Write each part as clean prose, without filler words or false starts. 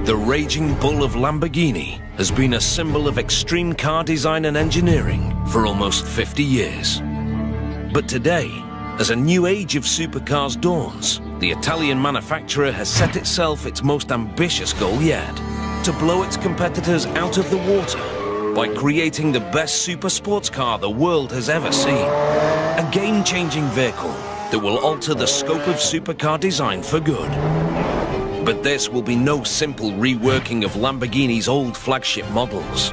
The raging bull of Lamborghini has been a symbol of extreme car design and engineering for almost 50 years. But today, as a new age of supercars dawns, the Italian manufacturer has set itself its most ambitious goal yet: to blow its competitors out of the water by creating the best super sports car the world has ever seen. A game-changing vehicle that will alter the scope of supercar design for good. But this will be no simple reworking of Lamborghini's old flagship models.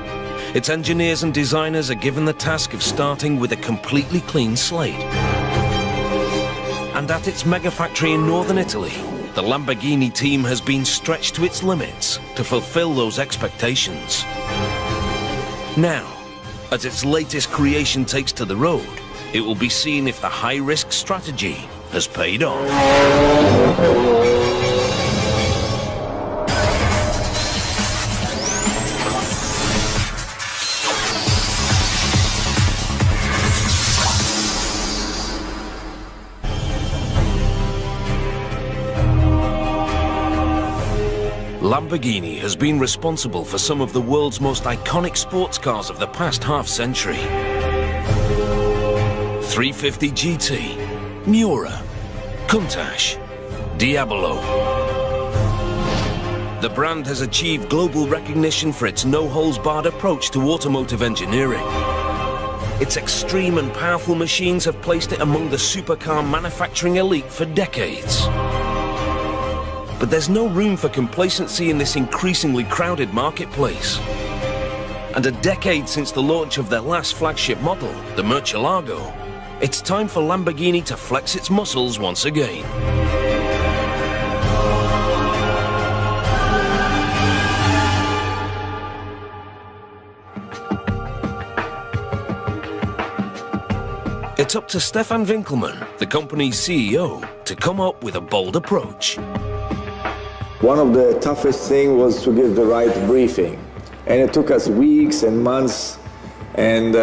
Its engineers and designers are given the task of starting with a completely clean slate. And at its mega factory in northern Italy, the Lamborghini team has been stretched to its limits to fulfill those expectations. Now, as its latest creation takes to the road, it will be seen if the high-risk strategy has paid off. Lamborghini has been responsible for some of the world's most iconic sports cars of the past half-century. 350 GT, Miura, Countach, Diabolo. The brand has achieved global recognition for its no-holds-barred approach to automotive engineering. Its extreme and powerful machines have placed it among the supercar manufacturing elite for decades. But there's no room for complacency in this increasingly crowded marketplace. And a decade since the launch of their last flagship model, the Murcielago, it's time for Lamborghini to flex its muscles once again. It's up to Stefan Winkelmann, the company's CEO, to come up with a bold approach. One of the toughest things was to give the right briefing. And it took us weeks and months. And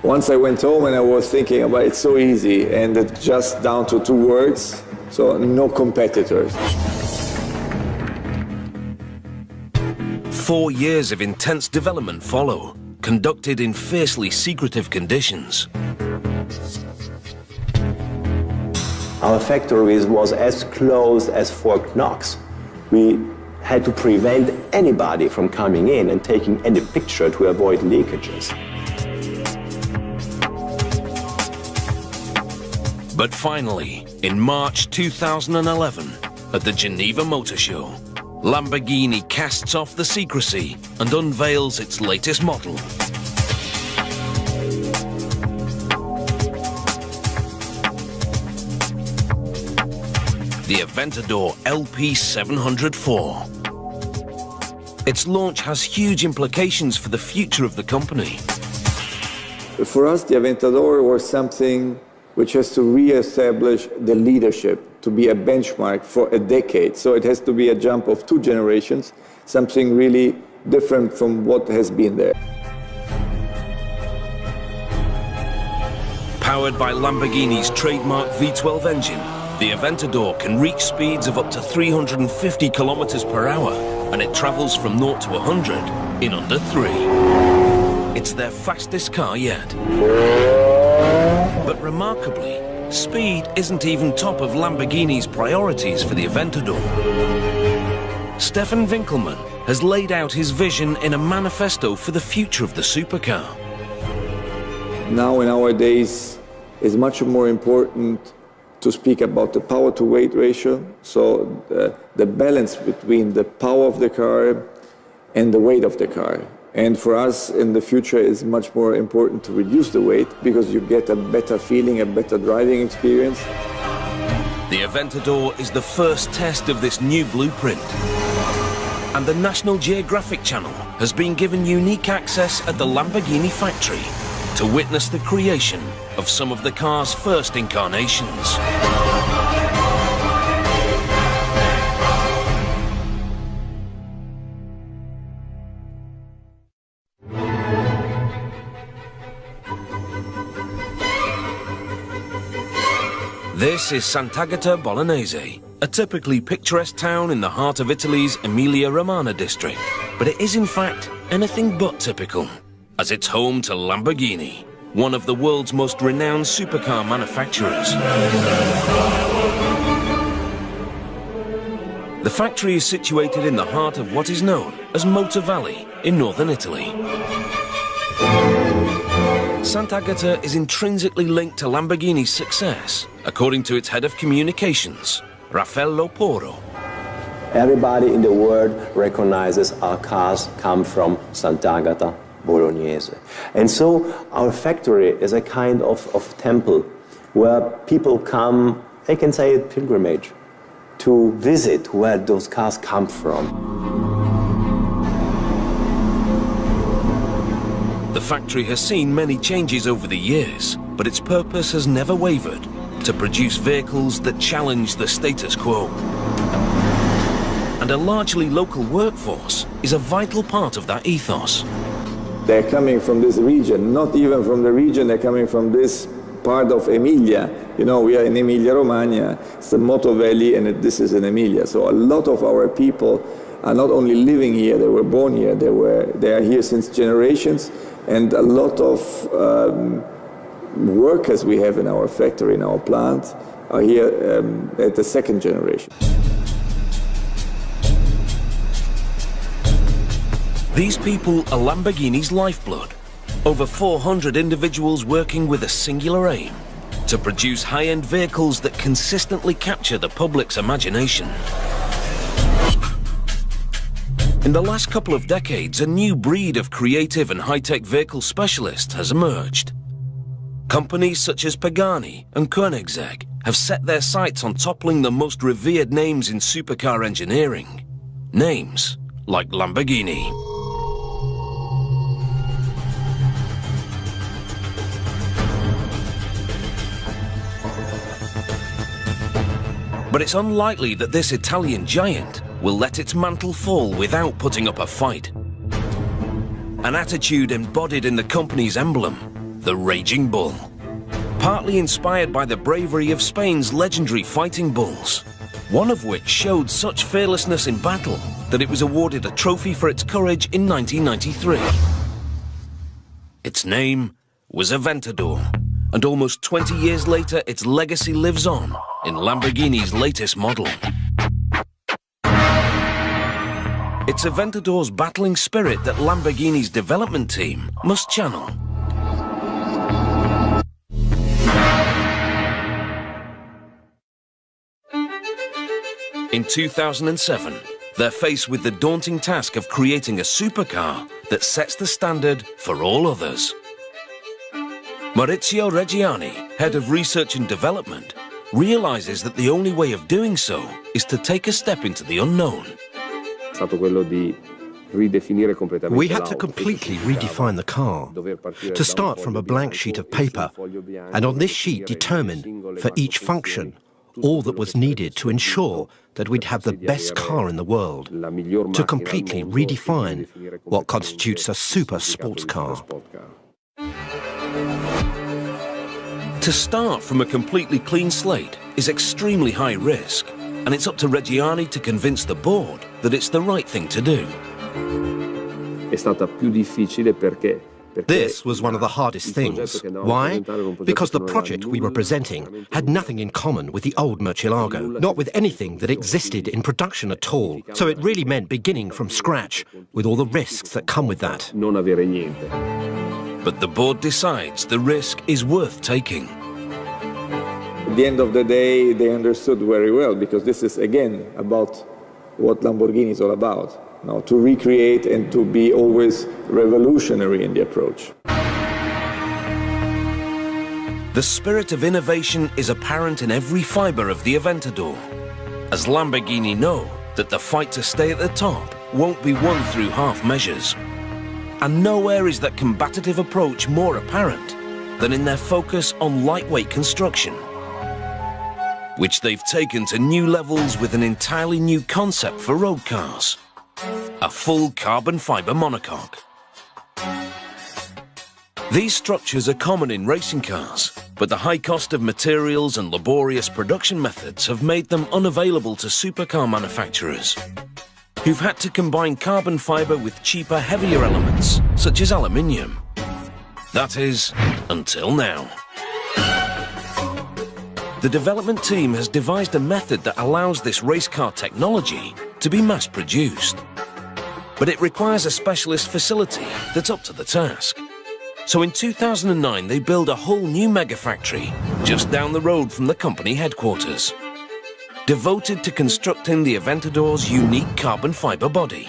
once I went home and I was thinking about it's so easy, and it's just down to 2 words, so no competitors. 4 years of intense development follow, conducted in fiercely secretive conditions. Our factory was as close as Fort Knox. We had to prevent anybody from coming in and taking any picture to avoid leakages. But finally, in March 2011, at the Geneva Motor Show, Lamborghini casts off the secrecy and unveils its latest model. The Aventador LP704. Its launch has huge implications for the future of the company. For us, the Aventador was something which has to re-establish the leadership, to be a benchmark for a decade. So it has to be a jump of 2 generations, something really different from what has been there. Powered by Lamborghini's trademark V12 engine, the Aventador can reach speeds of up to 350 kilometers per hour, and it travels from 0 to 100 in under 3. It's their fastest car yet. But remarkably, speed isn't even top of Lamborghini's priorities for the Aventador. Stefan Winkelmann has laid out his vision in a manifesto for the future of the supercar. Now in our days, it's much more important to speak about the power-to-weight ratio, so the balance between the power of the car and the weight of the car. And for us in the future, it's much more important to reduce the weight because you get a better feeling, a better driving experience. The Aventador is the first test of this new blueprint. And the National Geographic Channel has been given unique access at the Lamborghini factory to witness the creation of some of the car's first incarnations. This is Sant'Agata Bolognese, a typically picturesque town in the heart of Italy's Emilia-Romagna district. But it is in fact anything but typical, as it's home to Lamborghini, one of the world's most renowned supercar manufacturers. The factory is situated in the heart of what is known as Motor Valley in northern Italy. Sant'Agata is intrinsically linked to Lamborghini's success, according to its head of communications, Raffaello Porro. Everybody in the world recognizes our cars come from Sant'Agata Bolognese. And so our factory is a kind of temple where people come, I can say a pilgrimage, to visit where those cars come from. The factory has seen many changes over the years, but its purpose has never wavered, to produce vehicles that challenge the status quo. And a largely local workforce is a vital part of that ethos. They're coming from this region, not even from the region, they're coming from this part of Emilia. You know, we are in Emilia-Romagna, it's the Motor Valley, and this is in Emilia. So a lot of our people are not only living here, they were born here, they are here since generations, and a lot of workers we have in our factory, in our plant, are here at the second generation. These people are Lamborghini's lifeblood. Over 400 individuals working with a singular aim, to produce high-end vehicles that consistently capture the public's imagination. In the last couple of decades, a new breed of creative and high-tech vehicle specialists has emerged. Companies such as Pagani and Koenigsegg have set their sights on toppling the most revered names in supercar engineering. Names like Lamborghini. But it's unlikely that this Italian giant will let its mantle fall without putting up a fight. An attitude embodied in the company's emblem, the Raging Bull. Partly inspired by the bravery of Spain's legendary fighting bulls, one of which showed such fearlessness in battle that it was awarded a trophy for its courage in 1993. Its name was Aventador, and almost 20 years later its legacy lives on in Lamborghini's latest model. It's Aventador's battling spirit that Lamborghini's development team must channel. In 2007, they're faced with the daunting task of creating a supercar that sets the standard for all others. Maurizio Reggiani, head of research and development, realizes that the only way of doing so is to take a step into the unknown. We had to completely redefine the car, to start from a blank sheet of paper, and on this sheet determine, for each function, all that was needed to ensure that we'd have the best car in the world, to completely redefine what constitutes a super sports car. To start from a completely clean slate is extremely high risk, and it's up to Reggiani to convince the board that it's the right thing to do. This was one of the hardest things. Why? Because the project we were presenting had nothing in common with the old Murcielago, not with anything that existed in production at all. So it really meant beginning from scratch, with all the risks that come with that. But the board decides the risk is worth taking. At the end of the day, they understood very well, because this is, again, about what Lamborghini is all about. Now, to recreate and to be always revolutionary in the approach. The spirit of innovation is apparent in every fibre of the Aventador, as Lamborghini know that the fight to stay at the top won't be won through half measures. And nowhere is that combative approach more apparent than in their focus on lightweight construction, which they've taken to new levels with an entirely new concept for road cars. A full carbon fibre monocoque. These structures are common in racing cars, But the high cost of materials and laborious production methods have made them unavailable to supercar manufacturers, who've had to combine carbon fibre with cheaper, heavier elements, such as aluminium. That is, until now. The development team has devised a method that allows this race car technology to be mass-produced. But it requires a specialist facility that's up to the task. So in 2009, they build a whole new mega factory just down the road from the company headquarters, devoted to constructing the Aventador's unique carbon fibre body.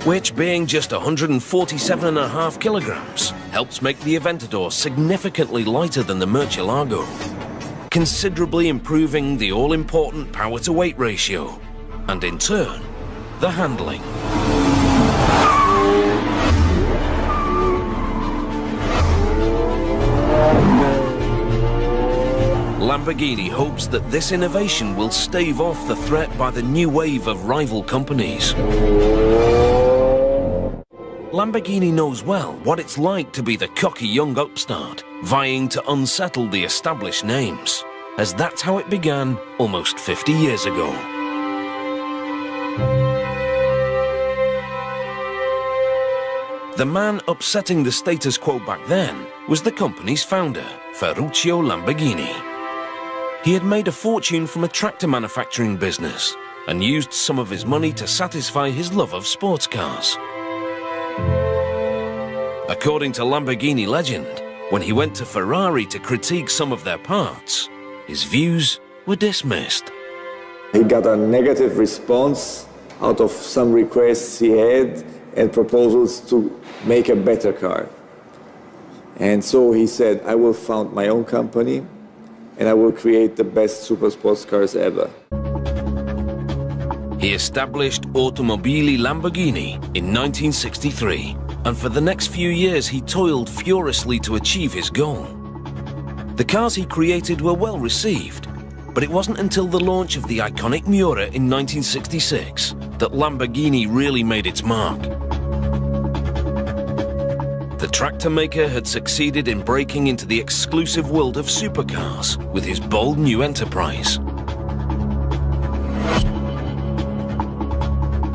Which, being just 147.5 kilograms, helps make the Aventador significantly lighter than the Murcielago, considerably improving the all-important power-to-weight ratio, and in turn, the handling. Lamborghini hopes that this innovation will stave off the threat by the new wave of rival companies. Lamborghini knows well what it's like to be the cocky young upstart, vying to unsettle the established names, as that's how it began almost 50 years ago. The man upsetting the status quo back then was the company's founder, Ferruccio Lamborghini. He had made a fortune from a tractor manufacturing business and used some of his money to satisfy his love of sports cars. According to Lamborghini legend, when he went to Ferrari to critique some of their parts, his views were dismissed. He got a negative response out of some requests he had and proposals to make a better car. And so he said, I will found my own company and I will create the best super sports cars ever. He established Automobili Lamborghini in 1963, and for the next few years he toiled furiously to achieve his goal. The cars he created were well received, but it wasn't until the launch of the iconic Miura in 1966 that Lamborghini really made its mark. The tractor maker had succeeded in breaking into the exclusive world of supercars with his bold new enterprise.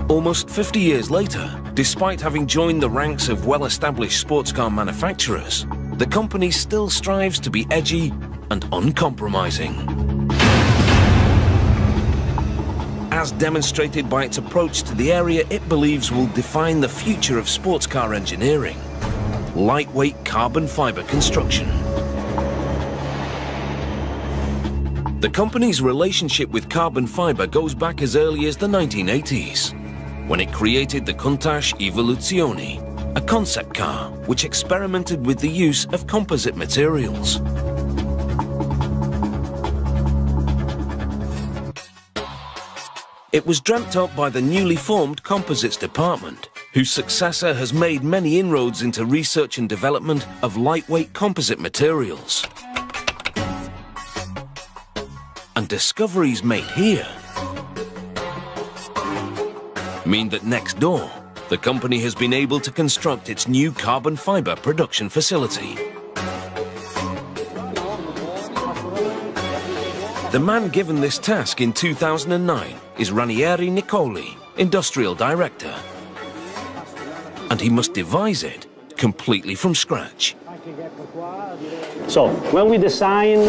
Almost 50 years later, despite having joined the ranks of well-established sports car manufacturers, the company still strives to be edgy and uncompromising. As demonstrated by its approach to the area it believes will define the future of sports car engineering: lightweight carbon fibre construction. The company's relationship with carbon fibre goes back as early as the 1980s, when it created the Countach Evoluzione, a concept car which experimented with the use of composite materials. It was dreamt up by the newly formed Composites department, whose successor has made many inroads into research and development of lightweight composite materials. And discoveries made here mean that next door, the company has been able to construct its new carbon fibre production facility. The man given this task in 2009 is Ranieri Nicoli, Industrial Director. And he must devise it completely from scratch. So, when we design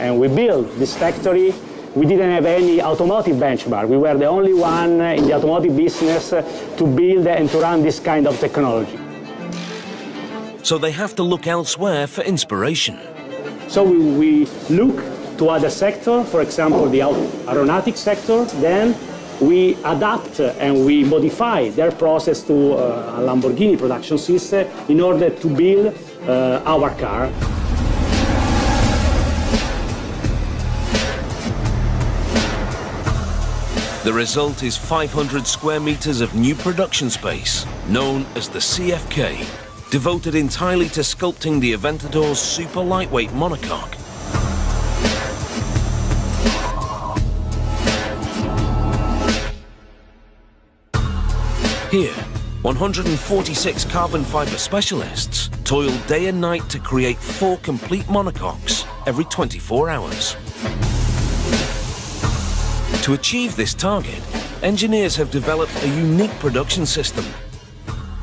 and we build this factory, we didn't have any automotive benchmark. We were the only one in the automotive business to build and to run this kind of technology. So they have to look elsewhere for inspiration. So we look to other sectors, for example, the aeronautics sector, then we adapt and we modify their process to a Lamborghini production system in order to build our car. The result is 500 square meters of new production space, known as the CFK, devoted entirely to sculpting the Aventador's super lightweight monocoque. Here, 146 carbon fiber specialists toil day and night to create 4 complete monocoques every 24 hours. To achieve this target, engineers have developed a unique production system.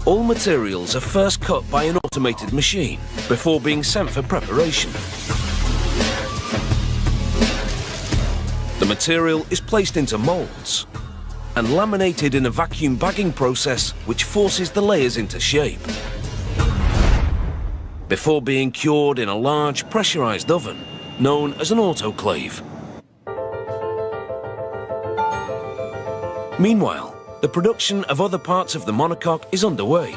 All materials are first cut by an automated machine before being sent for preparation. The material is placed into molds and laminated in a vacuum bagging process which forces the layers into shape. Before being cured in a large pressurized oven known as an autoclave. Meanwhile, the production of other parts of the monocoque is underway.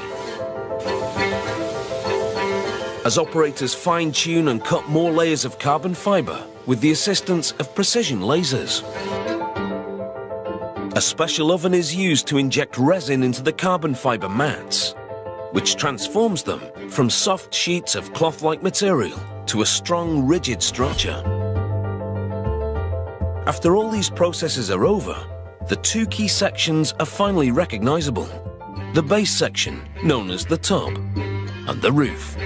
As operators fine-tune and cut more layers of carbon fiber with the assistance of precision lasers. A special oven is used to inject resin into the carbon fiber mats, which transforms them from soft sheets of cloth-like material to a strong, rigid structure. After all these processes are over, the 2 key sections are finally recognizable. The base section, known as the tub, and the roof.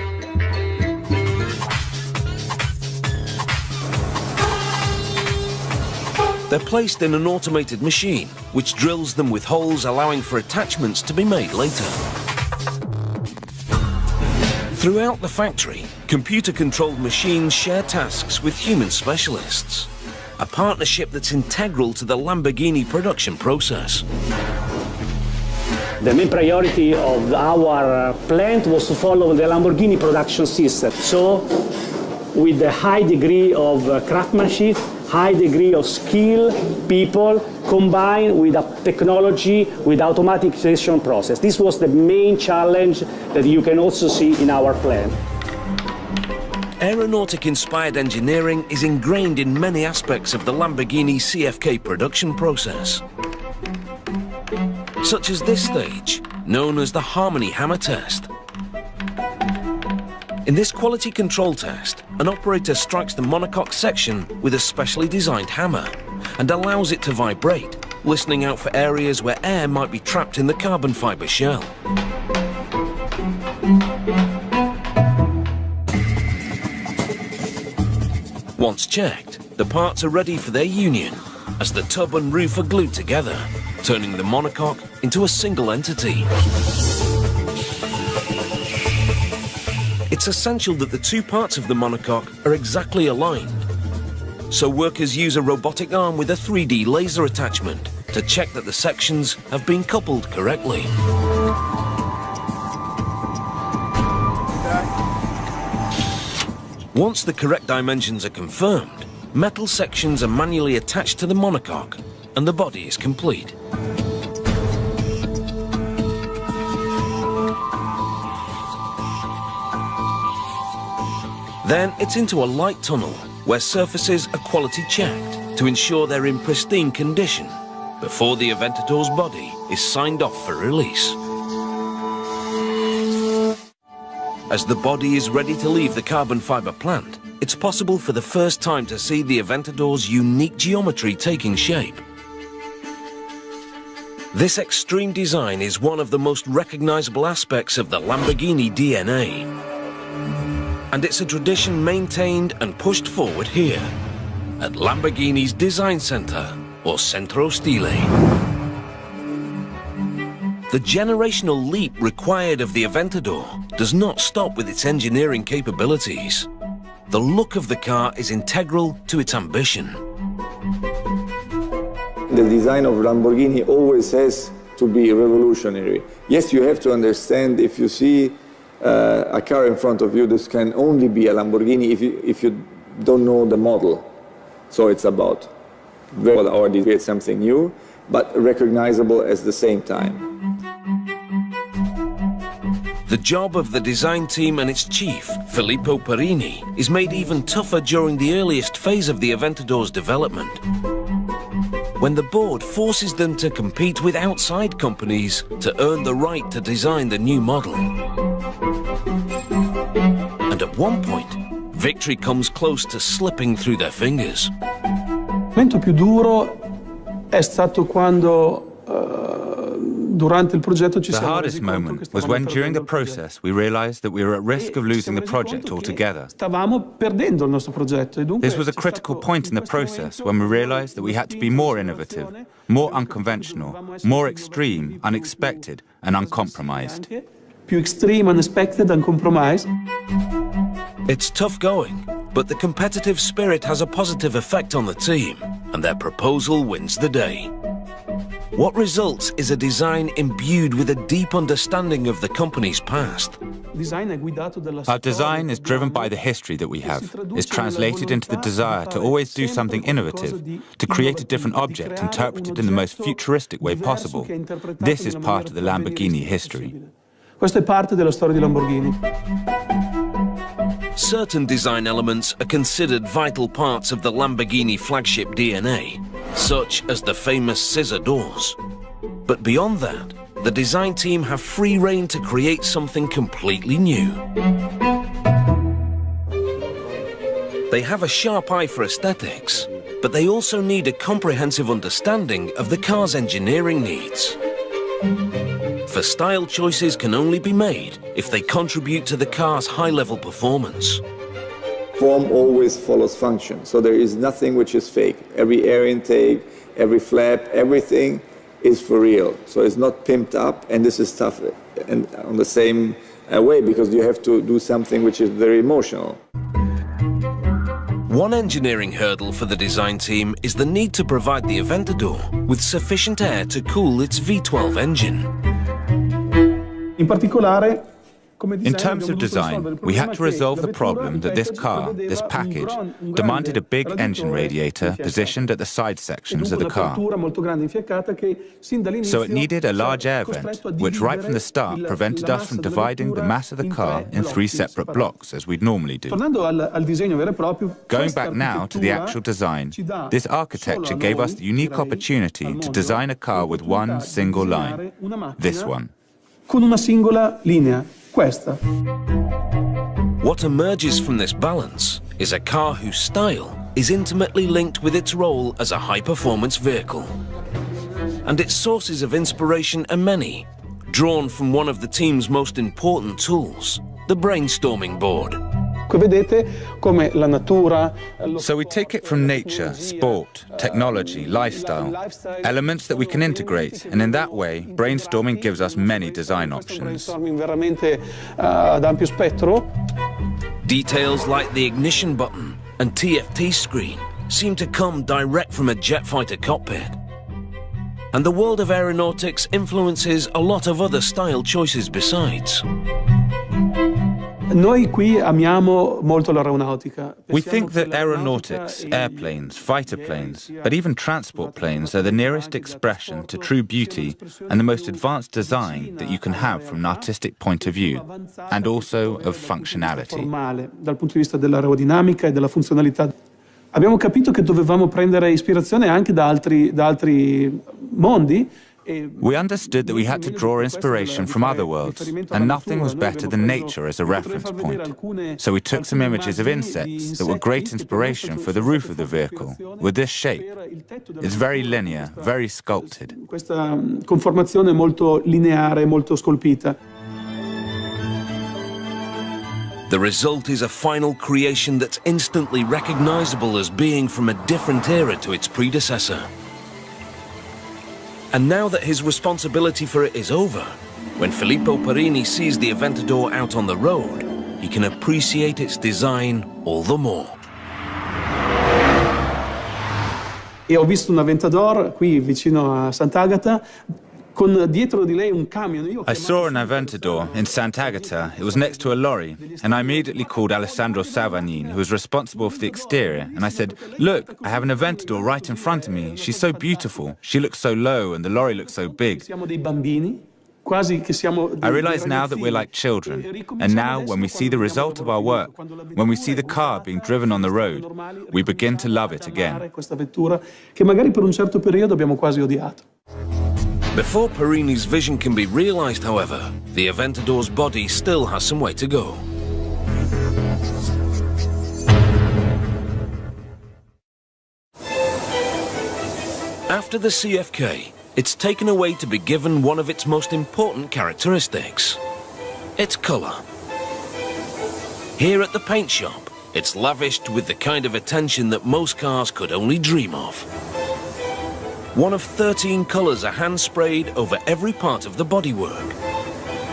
They're placed in an automated machine, which drills them with holes allowing for attachments to be made later. Throughout the factory, computer-controlled machines share tasks with human specialists. A partnership that's integral to the Lamborghini production process. The main priority of our plant was to follow the Lamborghini production system. So, with a high degree of craftsmanship, high degree of skill, people, combined with a technology, with automatization process. This was the main challenge that you can also see in our plant. Aeronautic-inspired engineering is ingrained in many aspects of the Lamborghini CFK production process, such as this stage, known as the Harmony Hammer Test. In this quality control test, an operator strikes the monocoque section with a specially designed hammer and allows it to vibrate, listening out for areas where air might be trapped in the carbon fiber shell. Once checked, the parts are ready for their union as the tub and roof are glued together, turning the monocoque into a single entity. It's essential that the 2 parts of the monocoque are exactly aligned. So workers use a robotic arm with a 3D laser attachment to check that the sections have been coupled correctly. Once the correct dimensions are confirmed, metal sections are manually attached to the monocoque and the body is complete. Then it's into a light tunnel where surfaces are quality checked to ensure they're in pristine condition before the Aventador's body is signed off for release. As the body is ready to leave the carbon fiber plant, it's possible for the first time to see the Aventador's unique geometry taking shape. This extreme design is one of the most recognizable aspects of the Lamborghini DNA. And it's a tradition maintained and pushed forward here, at Lamborghini's Design Center, or Centro Stile. The generational leap required of the Aventador does not stop with its engineering capabilities. The look of the car is integral to its ambition. The design of Lamborghini always has to be revolutionary. Yes, you have to understand, if you see a car in front of you, this can only be a Lamborghini if you don't know the model. So it's about or create something new, but recognizable at the same time. The job of the design team and its chief, Filippo Perini, is made even tougher during the earliest phase of the Aventador's development, when the board forces them to compete with outside companies to earn the right to design the new model. And at one point, victory comes close to slipping through their fingers. Il momento più duro è stato quando The hardest moment was when, during the process, we realized that we were at risk of losing the project altogether. This was a critical point in the process when we realized that we had to be more innovative, more unconventional, more extreme, unexpected, and uncompromised. It's tough going, but the competitive spirit has a positive effect on the team, and their proposal wins the day. What results is a design imbued with a deep understanding of the company's past. Our design is driven by the history that we have, is translated into the desire to always do something innovative, to create a different object interpreted in the most futuristic way possible. This is part of the Lamborghini history. Certain design elements are considered vital parts of the Lamborghini flagship DNA, such as the famous scissor doors. But beyond that, the design team have free rein to create something completely new. They have a sharp eye for aesthetics, but they also need a comprehensive understanding of the car's engineering needs. For style choices can only be made if they contribute to the car's high-level performance. Form always follows function, so there is nothing which is fake. Every air intake, every flap, everything is for real. So it's not pimped up, and this is tough and on the same way, because you have to do something which is very emotional. One engineering hurdle for the design team is the need to provide the Aventador with sufficient air to cool its V12 engine. In terms of design, we had to resolve the problem that this car, this package, demanded a big engine radiator positioned at the side sections of the car. So it needed a large air vent, which right from the start prevented us from dividing the mass of the car in 3 separate blocks, as we'd normally do. Going back now to the actual design, this architecture gave us the unique opportunity to design a car with one single line, this one. What emerges from this balance is a car whose style is intimately linked with its role as a high-performance vehicle. And its sources of inspiration are many, drawn from one of the team's most important tools, the brainstorming board. So we take it from nature, sport, technology, lifestyle, elements that we can integrate, and in that way, brainstorming gives us many design options. Details like the ignition button and TFT screen seem to come direct from a jet fighter cockpit. And the world of aeronautics influences a lot of other style choices besides. We think that aeronautics, airplanes, fighter planes, but even transport planes are the nearest expression to true beauty and the most advanced design that you can have from an artistic point of view, and also of functionality. Abbiamo capito che dovevamo prendere ispirazione anche da altri mondi. We understood that we had to draw inspiration from other worlds, and nothing was better than nature as a reference point. So we took some images of insects that were great inspiration for the roof of the vehicle, with this shape. It's very linear, very sculpted. Questa conformazione molto lineare, molto scolpita. The result is a final creation that's instantly recognizable as being from a different era to its predecessor. And now that his responsibility for it is over, when Filippo Perini sees the Aventador out on the road, he can appreciate its design all the more. E ho visto un Aventador qui vicino a Sant'Agata. I saw an Aventador in Sant'Agata. It was next to a lorry, and I immediately called Alessandro Savanin, who was responsible for the exterior, and I said, "Look, I have an Aventador right in front of me. She's so beautiful. She looks so low, and the lorry looks so big." I realize now that we're like children, and now when we see the result of our work, when we see the car being driven on the road, we begin to love it again. Before Perini's vision can be realized, however, the Aventador's body still has some way to go. After the CFK, it's taken away to be given one of its most important characteristics: its colour. Here at the paint shop, it's lavished with the kind of attention that most cars could only dream of. One of 13 colours are hand-sprayed over every part of the bodywork.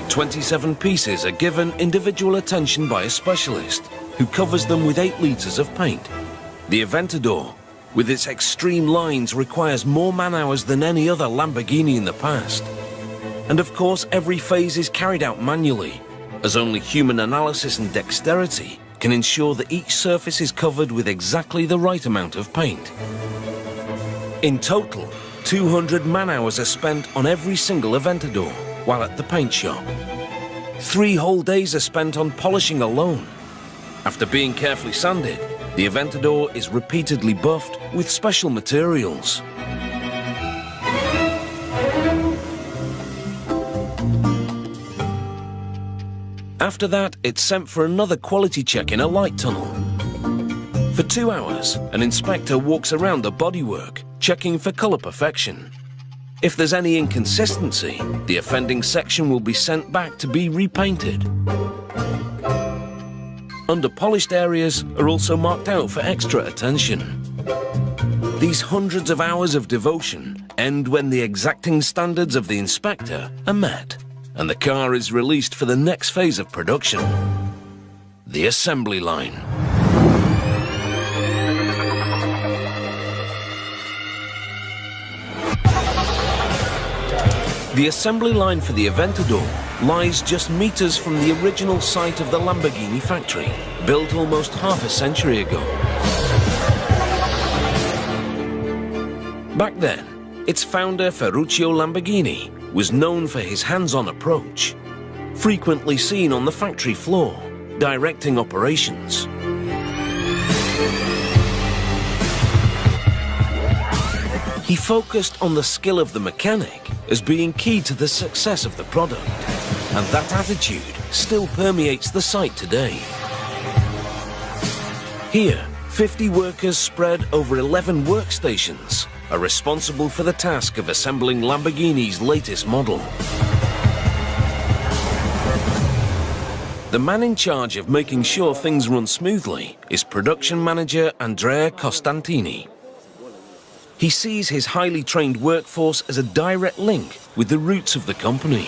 27 pieces are given individual attention by a specialist, who covers them with 8 litres of paint. The Aventador, with its extreme lines, requires more man-hours than any other Lamborghini in the past. And of course, every phase is carried out manually, as only human analysis and dexterity can ensure that each surface is covered with exactly the right amount of paint. In total, 200 man-hours are spent on every single Aventador while at the paint shop. 3 whole days are spent on polishing alone. After being carefully sanded, the Aventador is repeatedly buffed with special materials. After that, it's sent for another quality check in a light tunnel. For 2 hours, an inspector walks around the bodywork, checking for colour perfection. If there's any inconsistency, the offending section will be sent back to be repainted. Under-polished areas are also marked out for extra attention. These hundreds of hours of devotion end when the exacting standards of the inspector are met, and the car is released for the next phase of production, the assembly line. The assembly line for the Aventador lies just meters from the original site of the Lamborghini factory, built almost half a century ago. Back then, its founder, Ferruccio Lamborghini, was known for his hands-on approach, frequently seen on the factory floor, directing operations. He focused on the skill of the mechanic as being key to the success of the product, and that attitude still permeates the site today. Here, 50 workers spread over 11 workstations are responsible for the task of assembling Lamborghini's latest model. The man in charge of making sure things run smoothly is production manager Andrea Costantini. He sees his highly trained workforce as a direct link with the roots of the company.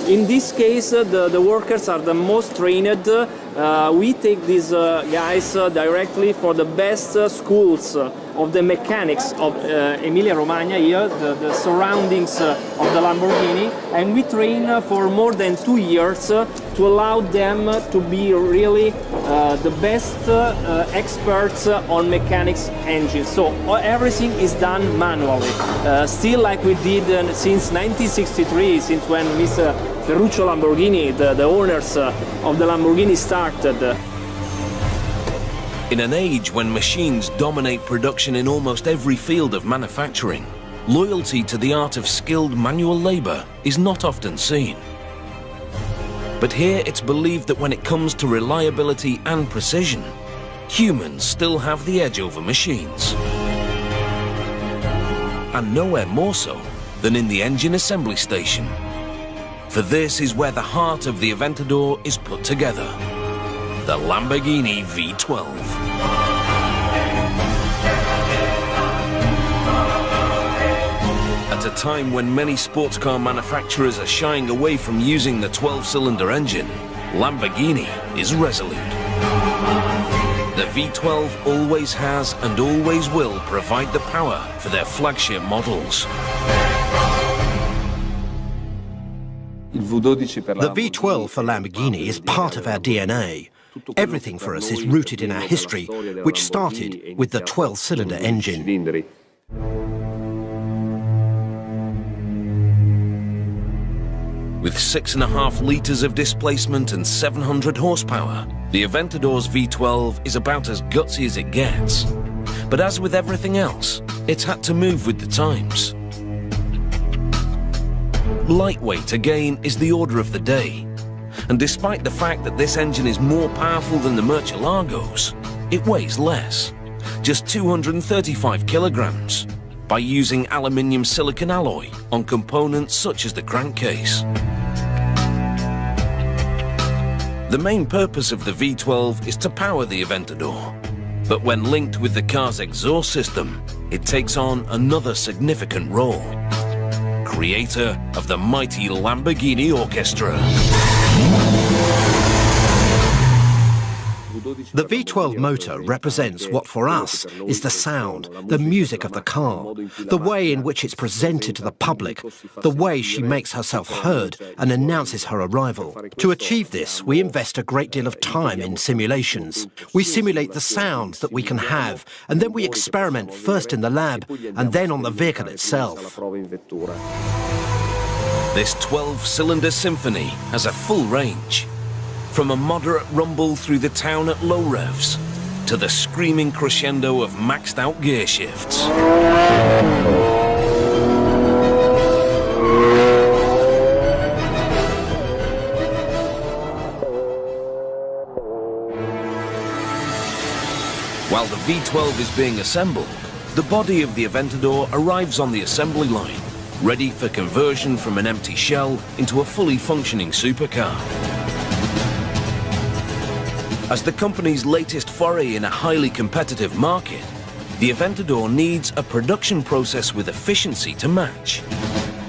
In this case, the workers are the most trained. We take these guys directly for the best schools of the mechanics of Emilia-Romagna here, the surroundings of the Lamborghini, and we train for more than 2 years to allow them to be really the best experts on mechanics engines. So everything is done manually, still like we did since 1963, since when Mr. Ferruccio Lamborghini, the owners of the Lamborghini, started. In an age when machines dominate production in almost every field of manufacturing, loyalty to the art of skilled manual labor is not often seen. But here it's believed that when it comes to reliability and precision, humans still have the edge over machines. And nowhere more so than in the engine assembly station. For this is where the heart of the Aventador is put together. The Lamborghini V12. At a time when many sports car manufacturers are shying away from using the 12-cylinder engine, Lamborghini is resolute. The V12 always has and always will provide the power for their flagship models. The V12 for Lamborghini is part of our DNA. Everything for us is rooted in our history, which started with the 12-cylinder engine. With 6.5 litres of displacement and 700 horsepower, the Aventador's V12 is about as gutsy as it gets. But as with everything else, it's had to move with the times. Lightweight, again, is the order of the day. And despite the fact that this engine is more powerful than the Murcielagos, it weighs less, just 235 kilograms. by using aluminium silicon alloy on components such as the crankcase. The main purpose of the V12 is to power the Aventador, but when linked with the car's exhaust system, it takes on another significant role. Creator of the mighty Lamborghini Orchestra. The V12 motor represents what for us is the sound, the music of the car, the way in which it's presented to the public, the way she makes herself heard and announces her arrival. To achieve this, we invest a great deal of time in simulations. We simulate the sounds that we can have, and then we experiment first in the lab and then on the vehicle itself. This 12-cylinder symphony has a full range. From a moderate rumble through the town at low revs, to the screaming crescendo of maxed-out gear shifts. While the V12 is being assembled, the body of the Aventador arrives on the assembly line, ready for conversion from an empty shell into a fully functioning supercar. As the company's latest foray in a highly competitive market, the Aventador needs a production process with efficiency to match.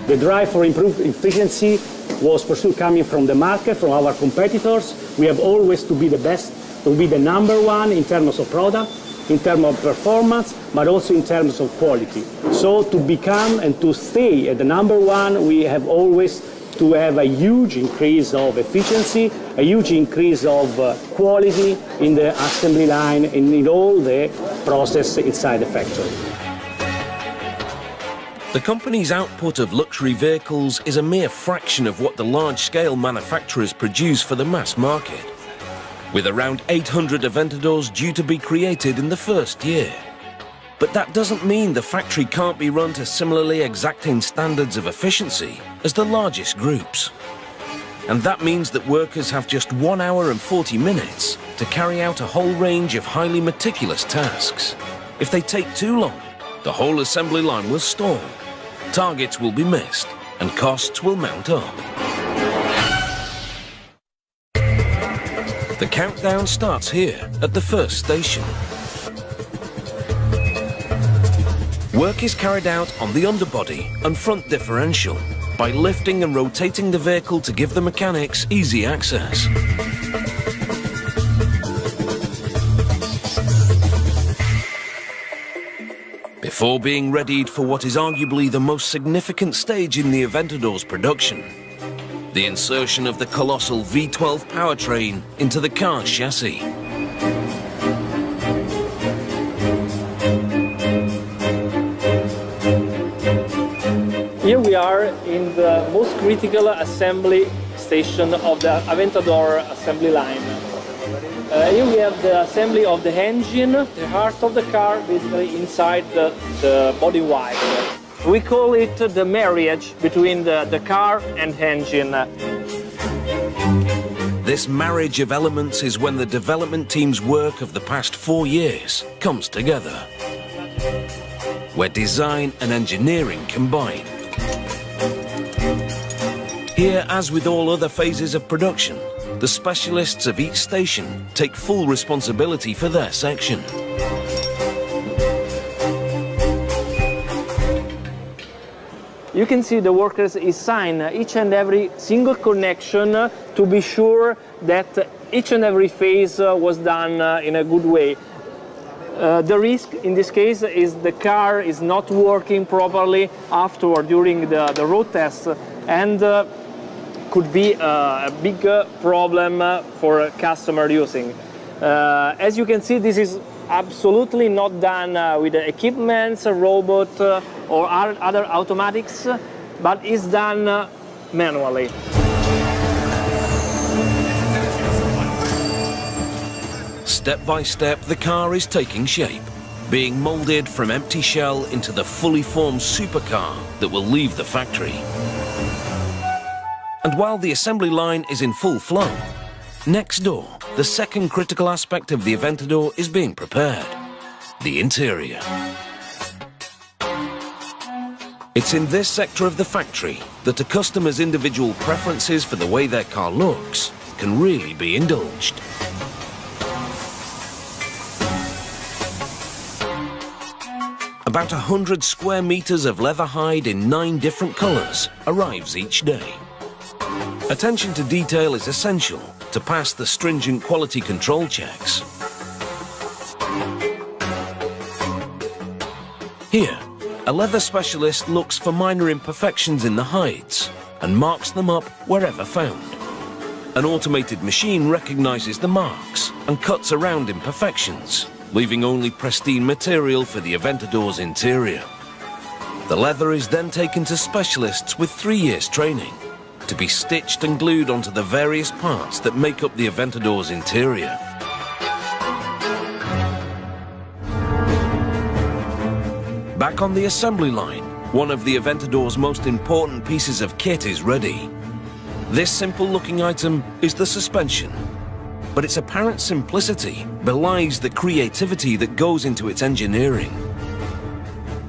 The drive for improved efficiency was for sure coming from the market, from our competitors. We have always to be the best, to be the number one in terms of product, in terms of performance, but also in terms of quality. So to become and to stay at the number one, we have always to have a huge increase of efficiency, a huge increase of quality in the assembly line and in all the process inside the factory. The company's output of luxury vehicles is a mere fraction of what the large-scale manufacturers produce for the mass market, with around 800 Aventadors due to be created in the first year. But that doesn't mean the factory can't be run to similarly exacting standards of efficiency as the largest groups. And that means that workers have just 1 hour and 40 minutes to carry out a whole range of highly meticulous tasks. If they take too long, the whole assembly line will stall, targets will be missed, and costs will mount up. The countdown starts here at the first station. Work is carried out on the underbody and front differential by lifting and rotating the vehicle to give the mechanics easy access. Before being readied for what is arguably the most significant stage in the Aventador's production, the insertion of the colossal V12 powertrain into the car's chassis. Here we are in the most critical assembly station of the Aventador assembly line. Here we have the assembly of the engine, the heart of the car, basically inside the body wire. We call it the marriage between the car and engine. This marriage of elements is when the development team's work of the past 4 years comes together, where design and engineering combine. Here, as with all other phases of production, the specialists of each station take full responsibility for their section. You can see the workers assign each and every single connection to be sure that each and every phase was done in a good way. The risk in this case is the car is not working properly afterward during the road test, and could be a big problem for a customer using. As you can see, this is absolutely not done with the equipment, robot or other automatics, but is done manually. Step by step, the car is taking shape, being molded from empty shell into the fully formed supercar that will leave the factory. And while the assembly line is in full flow, next door, the second critical aspect of the Aventador is being prepared: the interior. It's in this sector of the factory that a customer's individual preferences for the way their car looks can really be indulged. About 100 square meters of leather hide in 9 different colors arrives each day. Attention to detail is essential to pass the stringent quality control checks. Here, a leather specialist looks for minor imperfections in the hides and marks them up wherever found. An automated machine recognizes the marks and cuts around imperfections, leaving only pristine material for the Aventador's interior. The leather is then taken to specialists with 3 years training to be stitched and glued onto the various parts that make up the Aventador's interior. Back on the assembly line, one of the Aventador's most important pieces of kit is ready. This simple-looking item is the suspension, but its apparent simplicity belies the creativity that goes into its engineering.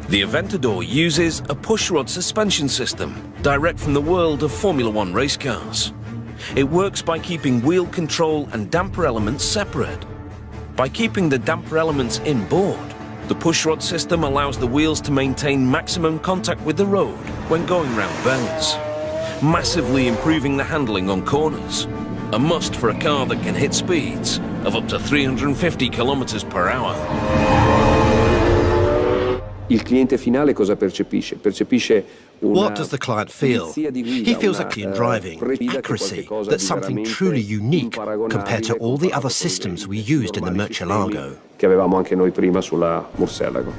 The Aventador uses a pushrod suspension system direct from the world of Formula One race cars. It works by keeping wheel control and damper elements separate. By keeping the damper elements inboard, the pushrod system allows the wheels to maintain maximum contact with the road when going round bends, massively improving the handling on corners. A must for a car that can hit speeds of up to 350 km per hour. Il cliente finale cosa percepisce? Percepisce What does the client feel? He feels a clean driving, accuracy, that's something truly unique compared to all the other systems we used in the Murcielago. Che avevamo anche noi prima sulla Murcielago.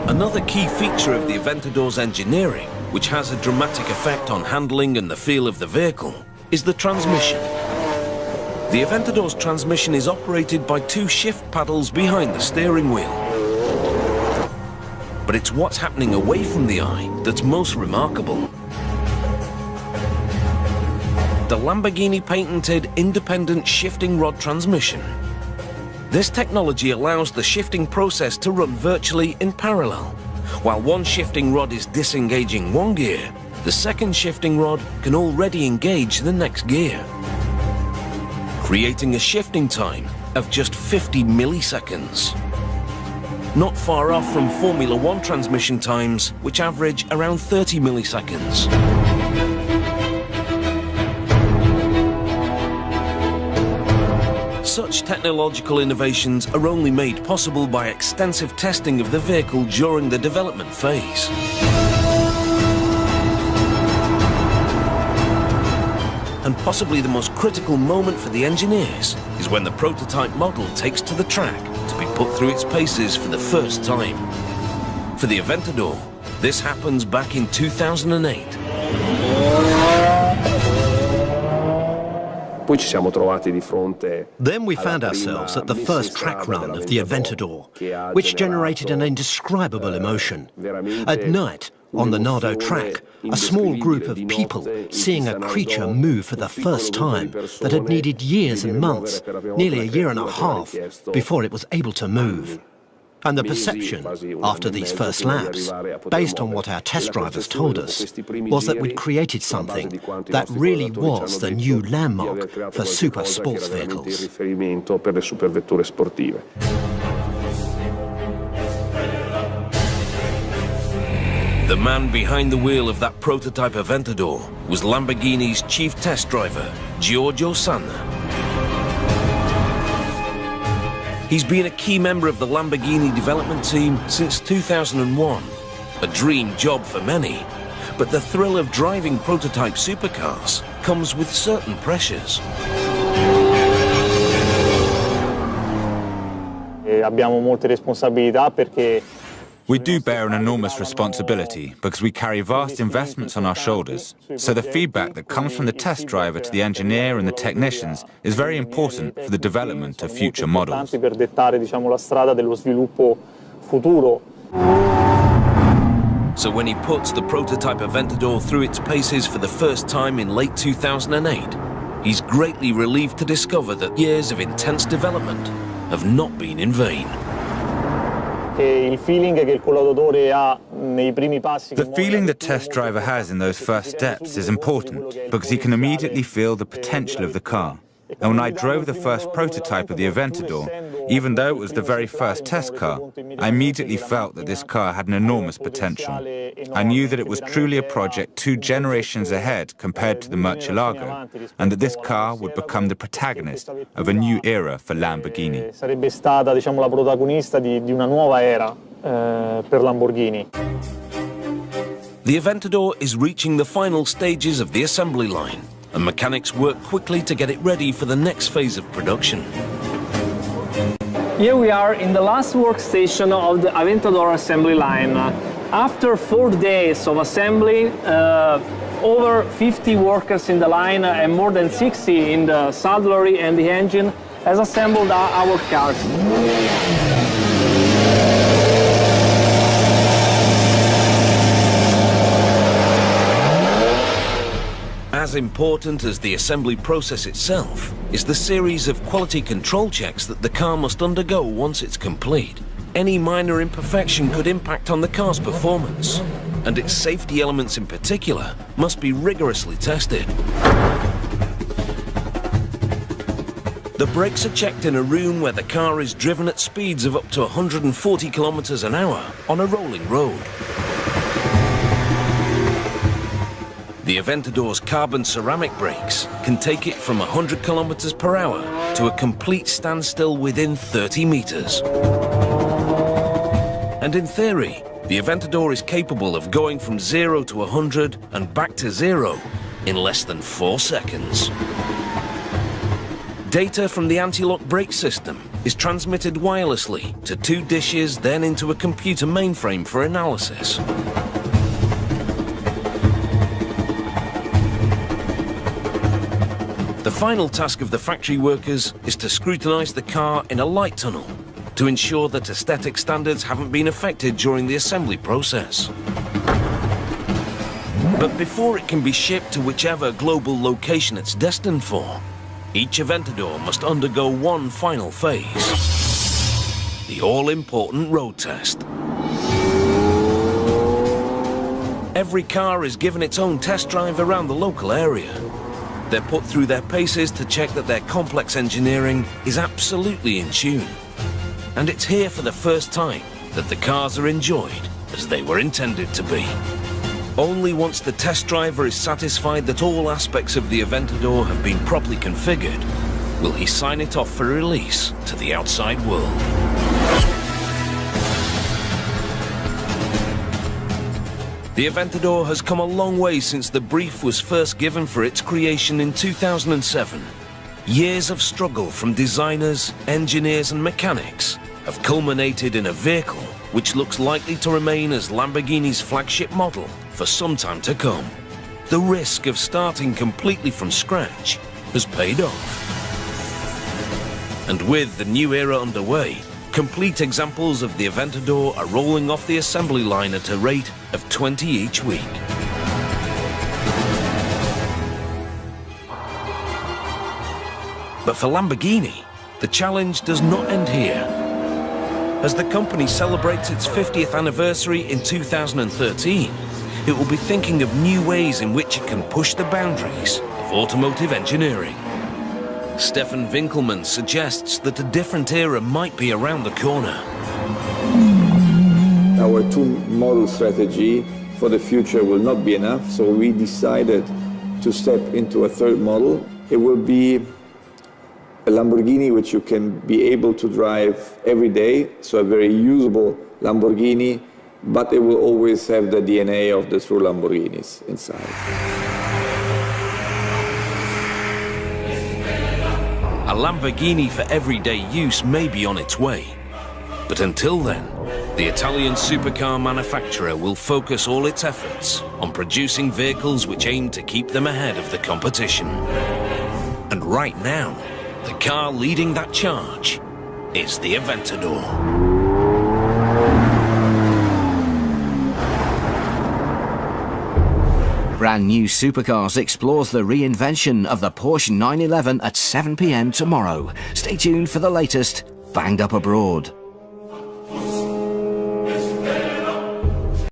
Another key feature of the Aventador's engineering, which has a dramatic effect on handling and the feel of the vehicle, is the transmission. The Aventador's transmission is operated by 2 shift paddles behind the steering wheel. But it's what's happening away from the eye that's most remarkable. The Lamborghini patented independent shifting rod transmission. This technology allows the shifting process to run virtually in parallel. While one shifting rod is disengaging one gear, the second shifting rod can already engage the next gear, creating a shifting time of just 50 milliseconds. Not far off from Formula One transmission times, which average around 30 milliseconds. Such technological innovations are only made possible by extensive testing of the vehicle during the development phase. And possibly the most critical moment for the engineers is when the prototype model takes to the track to be put through its paces for the first time. For the Aventador, this happens back in 2008. Then we found ourselves at the first track run of the Aventador, which generated an indescribable emotion. At night, on the Nardo track, a small group of people seeing a creature move for the first time that had needed years and months, nearly a year and a half, before it was able to move. And the perception, after these first laps, based on what our test drivers told us, was that we'd created something that really was the new landmark for super sports vehicles. The man behind the wheel of that prototype Aventador was Lamborghini's chief test driver, Giorgio Sanna. He's been a key member of the Lamborghini development team since 2001. A dream job for many, but the thrill of driving prototype supercars comes with certain pressures. Abbiamo molte responsabilità perché we do bear an enormous responsibility because we carry vast investments on our shoulders. So the feedback that comes from the test driver to the engineer and the technicians is very important for the development of future models. Per dettare, diciamo, la strada dello sviluppo futuro. So when he puts the prototype Aventador through its paces for the first time in late 2008, he's greatly relieved to discover that years of intense development have not been in vain. The feeling the test driver has in those first steps is important because he can immediately feel the potential of the car. And when I drove the first prototype of the Aventador, even though it was the very first test car, I immediately felt that this car had an enormous potential. I knew that it was truly a project 2 generations ahead compared to the Murcielago, and that this car would become the protagonist of a new era for Lamborghini. Sarebbe stata, diciamo, la protagonista di una nuova era per Lamborghini. The Aventador is reaching the final stages of the assembly line, and mechanics work quickly to get it ready for the next phase of production. Here we are in the last workstation of the Aventador assembly line. After 4 days of assembly, over 50 workers in the line and more than 60 in the saddlery and the engine has assembled our cars. As important as the assembly process itself is the series of quality control checks that the car must undergo once it's complete. Any minor imperfection could impact on the car's performance, and its safety elements in particular must be rigorously tested. The brakes are checked in a room where the car is driven at speeds of up to 140 kilometers an hour on a rolling road. The Aventador's carbon ceramic brakes can take it from 100 kilometers per hour to a complete standstill within 30 meters. And in theory, the Aventador is capable of going from 0 to 100 and back to 0 in less than 4 seconds. Data from the anti-lock brake system is transmitted wirelessly to 2 dishes, then into a computer mainframe for analysis. The final task of the factory workers is to scrutinize the car in a light tunnel to ensure that aesthetic standards haven't been affected during the assembly process. But before it can be shipped to whichever global location it's destined for, each Aventador must undergo one final phase: the all-important road test. Every car is given its own test drive around the local area. They're put through their paces to check that their complex engineering is absolutely in tune. And it's here for the first time that the cars are enjoyed as they were intended to be. Only once the test driver is satisfied that all aspects of the Aventador have been properly configured will he sign it off for release to the outside world. The Aventador has come a long way since the brief was first given for its creation in 2007. Years of struggle from designers, engineers and mechanics have culminated in a vehicle which looks likely to remain as Lamborghini's flagship model for some time to come. The risk of starting completely from scratch has paid off. And with the new era underway, complete examples of the Aventador are rolling off the assembly line at a rate of 20 each week. But for Lamborghini, the challenge does not end here. As the company celebrates its 50th anniversary in 2013, it will be thinking of new ways in which it can push the boundaries of automotive engineering. Stefan Winkelmann suggests that a different era might be around the corner. Our 2-model strategy for the future will not be enough, so we decided to step into a 3rd model. It will be a Lamborghini which you can be able to drive every day, so a very usable Lamborghini, but it will always have the DNA of the true Lamborghinis inside. A Lamborghini for everyday use may be on its way. But until then, the Italian supercar manufacturer will focus all its efforts on producing vehicles which aim to keep them ahead of the competition. And right now, the car leading that charge is the Aventador. Brand new Supercars explores the reinvention of the Porsche 911 at 7 p.m. tomorrow. Stay tuned for the latest Banged Up Abroad.